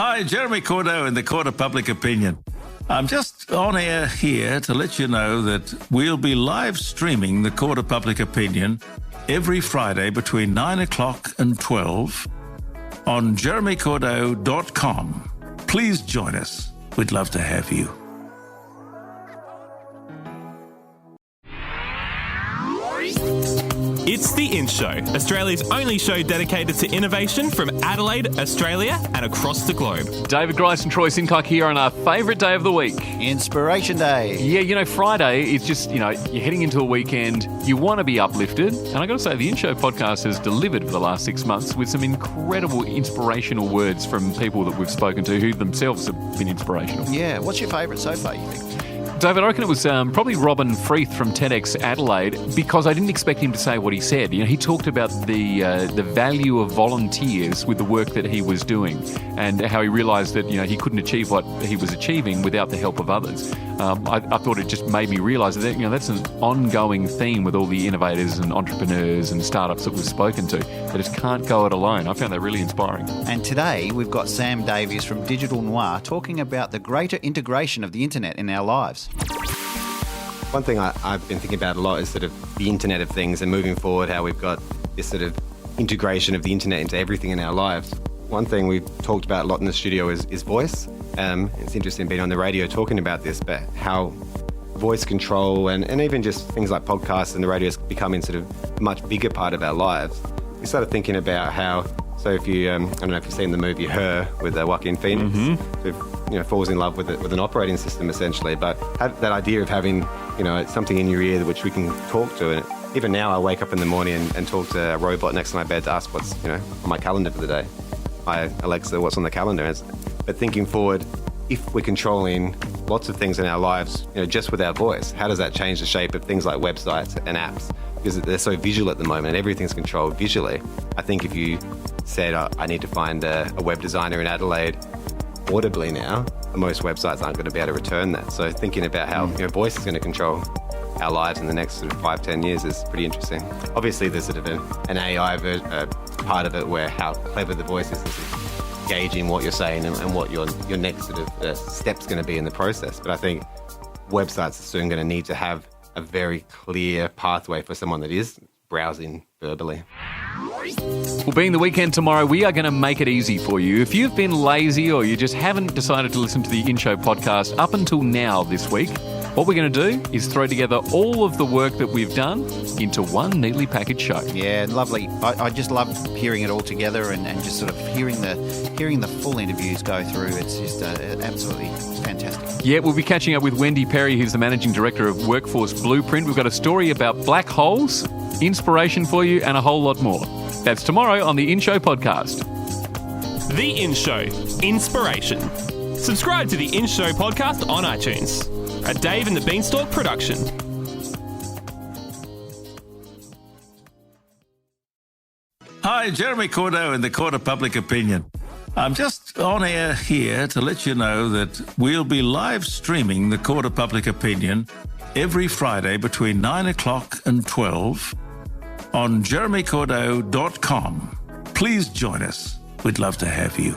Hi, Jeremy Cordeaux in the Court of Public Opinion. I'm just on air here to let you know that we'll be live streaming the Court of Public Opinion every Friday between 9 o'clock and 12 on jeremycordeaux.com. Please join us. We'd love to have you. It's the InShow, Australia's only show dedicated to innovation from Adelaide, Australia, and across the globe. David Grice and Troy Sincock here on our favourite day of the week. Inspiration Day. Yeah, Friday is just, you're heading into a weekend, you want to be uplifted. And I got to say, the InShow podcast has delivered for the last 6 months with some incredible inspirational words from people that we've spoken to who themselves have been inspirational. Yeah, what's your favourite so far, you think? David, I reckon it was probably Robin Freeth from TEDx Adelaide, because I didn't expect him to say what he said. He talked about the value of volunteers with the work that he was doing, and how he realised that he couldn't achieve what he was achieving without the help of others. I thought it just made me realise that that's an ongoing theme with all the innovators and entrepreneurs and startups that we've spoken to. They just can't go it alone. I found that really inspiring. And today we've got Sam Davies from Digital Noir talking about the greater integration of the internet in our lives. One thing I've been thinking about a lot is sort of the Internet of Things and moving forward, how we've got this sort of integration of the internet into everything in our lives. One thing we've talked about a lot in the studio is voice. It's interesting being on the radio talking about this, but how voice control and even just things like podcasts and the radio is becoming sort of a much bigger part of our lives. We started thinking about how, so if you, I don't know if you've seen the movie Her with Joaquin Phoenix, who falls in love with an operating system essentially, but that idea of having something in your ear which we can talk to. And even now I wake up in the morning and talk to a robot next to my bed to ask what's on my calendar for the day. Hi Alexa, what's on the calendar? But thinking forward, if we're controlling lots of things in our lives, just with our voice, how does that change the shape of things like websites and apps? Because they're so visual at the moment and everything's controlled visually. I think if you said, I need to find a web designer in Adelaide audibly now, most websites aren't going to be able to return that. So thinking about how voice is going to control our lives in the next sort of 5-10 years is pretty interesting. Obviously there's sort of an AI part of it where how clever the voice is gauging what you're saying and what your next sort of step's going to be in the process. But I think websites are soon going to need to have a very clear pathway for someone that is browsing verbally. Well, being the weekend tomorrow, we are going to make it easy for you. If you've been lazy or you just haven't decided to listen to the InShow podcast up until now this week, what we're going to do is throw together all of the work that we've done into one neatly packaged show. Yeah, lovely. I just love hearing it all together and just sort of hearing the full interviews go through. It's just absolutely fantastic. Yeah, we'll be catching up with Wendy Perry, who's the Managing Director of Workforce Blueprint. We've got a story about black holes, inspiration for you, and a whole lot more. That's tomorrow on the InShow podcast. The InShow. Inspiration. Subscribe to the InShow podcast on iTunes. A Dave and the Beanstalk production. Hi, Jeremy Cordeaux in the Court of Public Opinion. I'm just on air here to let you know that we'll be live streaming the Court of Public Opinion every Friday between 9 o'clock and 12 on jeremycordeaux.com. Please join us. We'd love to have you.